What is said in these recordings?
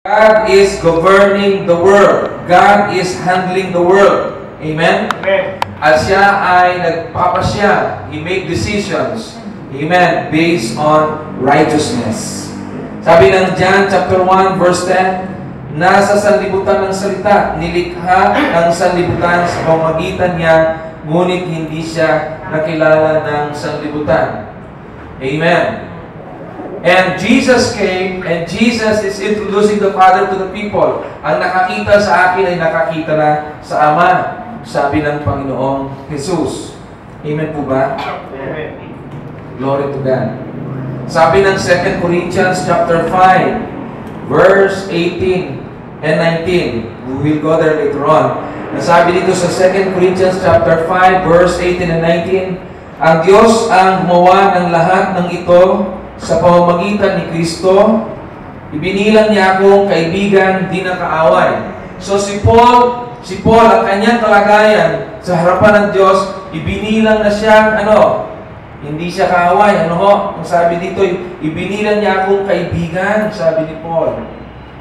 God is governing the world. God is handling the world. Amen? Amen. At siya ay nagpapasya. He make decisions. Amen. Based on righteousness. Sabi ng John chapter 1 verse 10, nasa sanlibutan ng salita, nilikha ang sanlibutan sa pamamagitan niya, ngunit hindi siya nakilala ng sanlibutan. Amen. And Jesus came, and Jesus is introducing the Father to the people. Ang nakakita sa akin ay nakakita na sa Ama, sabi ng Panginoong Jesus. Amen po ba? Amen. Glory to God. Sabi ng 2 Corinthians chapter 5, verse 18 and 19. We will go there later on. Nasabi dito sa 2 Corinthians chapter 5, verse 18 and 19, ang Diyos ang gumawa ng lahat ng ito sa pamamagitan ni Kristo. Ibinilang niya akong kaibigan, di na kaaway. So si Paul, ang kanyang kalagayan sa harapan ng Diyos, ibinilang na siyang hindi siya kaaway. Ang sabi dito, ibinilang niya akong kaibigan, sabi ni Paul.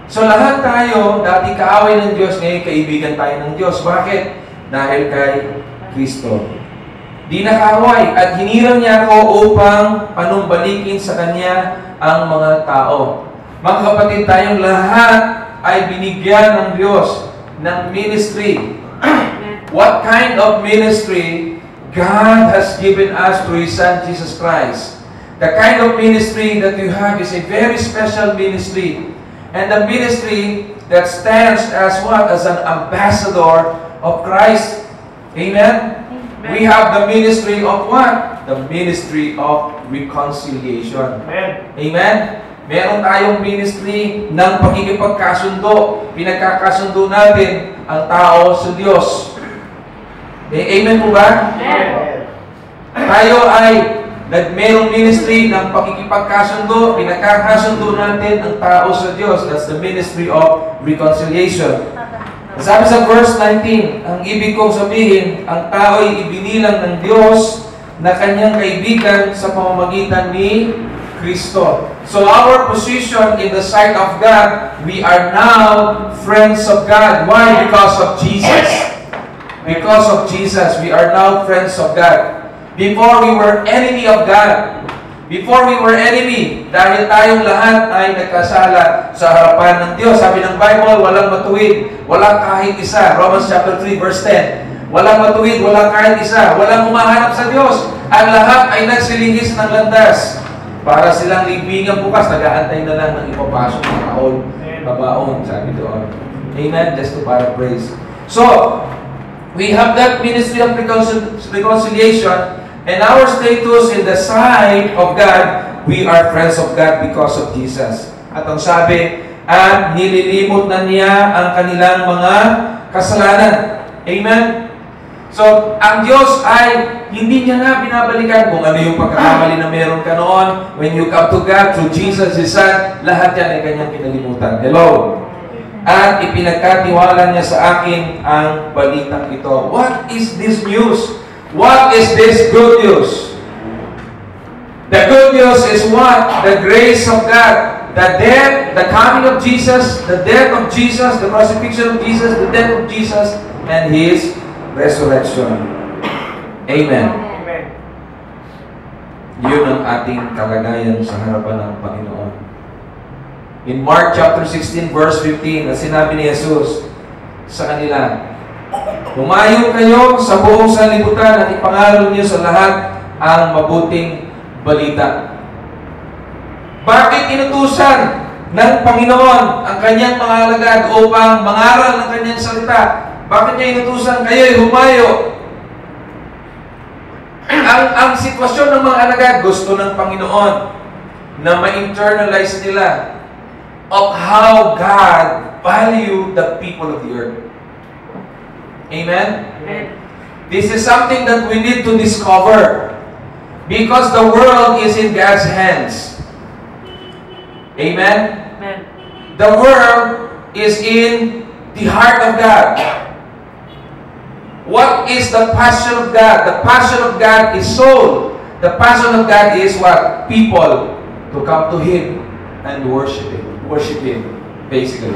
So lahat tayo, dati kaaway ng Diyos, ngayon kaibigan tayo ng Diyos. Bakit? Dahil kay Kristo. Di nakaway at hiniram niya ako upang panumbalikin sa Kanya ang mga tao. Mga kapatid, tayong lahat ay binigyan ng Diyos ng ministry. What kind of ministry God has given us through His Son, Jesus Christ? The kind of ministry that you have is a very special ministry. And the ministry that stands as what? As an ambassador of Christ. Amen? We have the ministry of what? The ministry of reconciliation. Amen. Amen? Meron tayong ministry ng pakikipagkasundo. Pinagkakasundo natin ang tao sa Diyos. Amen po ba? Amen. Tayo ay merong ministry ng pakikipagkasundo. Pinagkakasundo natin ang tao sa Diyos. That's the ministry of reconciliation. Sabi sa verse 19, ang ibig kong sabihin, ang tao ay ibinilang ng Diyos na kanyang kaibigan sa pamamagitan ni Kristo. So our position in the sight of God, we are now friends of God. Why? Because of Jesus. Because of Jesus, we are now friends of God. Before we were enemy of God. Before we were enemy, dahil tayong lahat ay nagkasala sa harapan ng Diyos. Sabi ng Bible, walang matuwid, walang kahit isa. Romans chapter 3 verse 10. Walang matuwid, walang kahit isa. Walang humahanap sa Diyos. Ang lahat ay nagsilingis ng landas. Para silang libingan bukas, nag-aantay na lang ng ipapasok ng taon, babaon, sabi doon. Amen? Just to paraphrase. So, we have that ministry of reconciliation. And our status in the sight of God, we are friends of God because of Jesus. At ang sabi, at nililimot na niya ang kanilang mga kasalanan. Amen? So, ang Diyos ay hindi niya na binabalikan kung ano yung pagkakamali na meron ka noon. When you come to God through Jesus, His Son, lahat yan ay kanyang kinalimutan. Hello? At ipinagkatiwala niya sa akin ang balitang ito. What is this news? What is this good news? The good news is what? The grace of God. The death, the coming of Jesus, the death of Jesus, the crucifixion of Jesus, the death of Jesus, and His resurrection. Amen. Amen. Yun ang ating kalagayan sa harapan ng Panginoon. In Mark chapter 16 verse 15, na sinabi ni Jesus sa kanila, humayo kayo sa buong sanlibutan at ipangaral niyo sa lahat ang mabuting balita. Bakit inutusan ng Panginoon ang kanyang mga alagad upang mangaral ng kanyang salita? Bakit niya inutusan kayo'y humayo? Ang sitwasyon ng mga alagad, gusto ng Panginoon na ma-internalize nila of how God value the people of the earth. Amen? This is something that we need to discover because the world is in God's hands. Amen? The world is in the heart of God. What is the passion of God? The passion of God is soul. The passion of God is what? People to come to Him and worship Him. basically.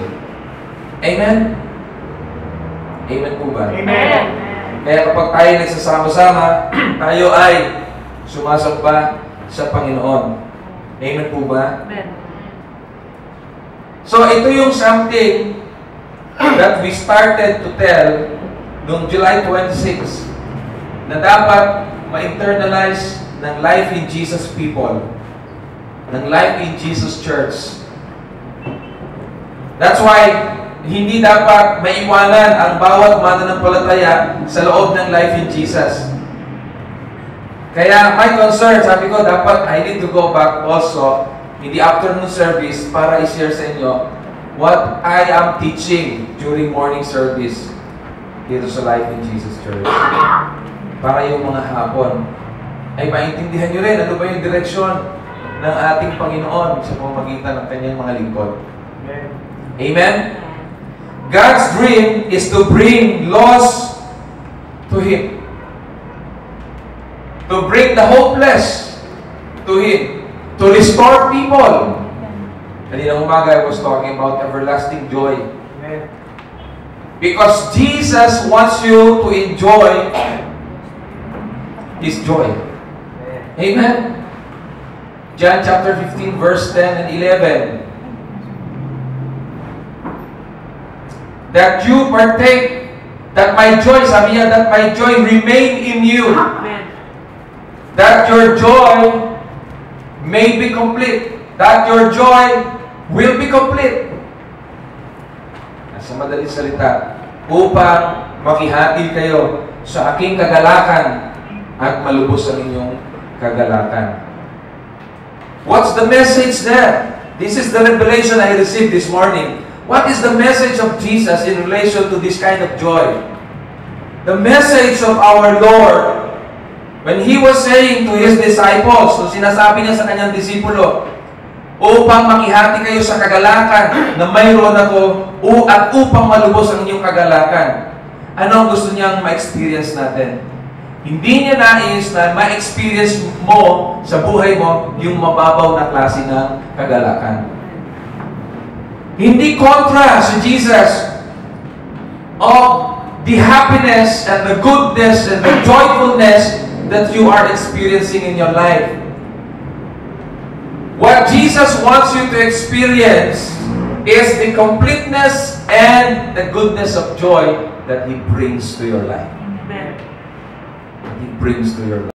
Amen? Amen po ba? Amen. Kaya kapag tayo nagsasama-sama, tayo ay sumasamba sa Panginoon. Amen po ba? Amen. So, ito yung something that we started to tell noong July 26 na dapat ma-internalize ng Life in Jesus people, ng Life in Jesus Church. That's why hindi dapat maiwanan ang bawat mananampalataya sa loob ng Life in Jesus. Kaya my concern, sabi ko, dapat I need to go back also in the afternoon service para i-share sa inyo what I am teaching during morning service dito sa Life in Jesus Church. Para yung mga hapon ay maintindihan nyo rin ano ba yung direksyon ng ating Panginoon sa pamamagitan ng kanyang mga lingkod. Amen. Amen? God's dream is to bring lost to Him. To bring the hopeless to Him. To restore people. Kanina umaga I was talking about everlasting joy. Amen. Because Jesus wants you to enjoy His joy. Amen? John chapter 15 verse 10 and 11. That you partake, that my joy, sabi niya, that my joy remain in you. Amen. That your joy may be complete. That your joy will be complete. Sa madaling salita, upang makihati kayo sa aking kagalakan at malubos ang inyong kagalakan. What's the message there? This is the revelation I received this morning. What is the message of Jesus in relation to this kind of joy? The message of our Lord, when He was saying to His disciples, so sinasabi niya sa kanyang disipulo, upang makihati kayo sa kagalakan na mayroon ako, at upang malubos ang inyong kagalakan. Ano ang gusto niyang ma-experience natin? Hindi niya nais na ma-experience mo sa buhay mo yung mababaw na klase ng kagalakan. Hindi kontra si Jesus of the happiness and the goodness and the joyfulness that you are experiencing in your life. What Jesus wants you to experience is the completeness and the goodness of joy that He brings to your life. Amen. He brings to your life.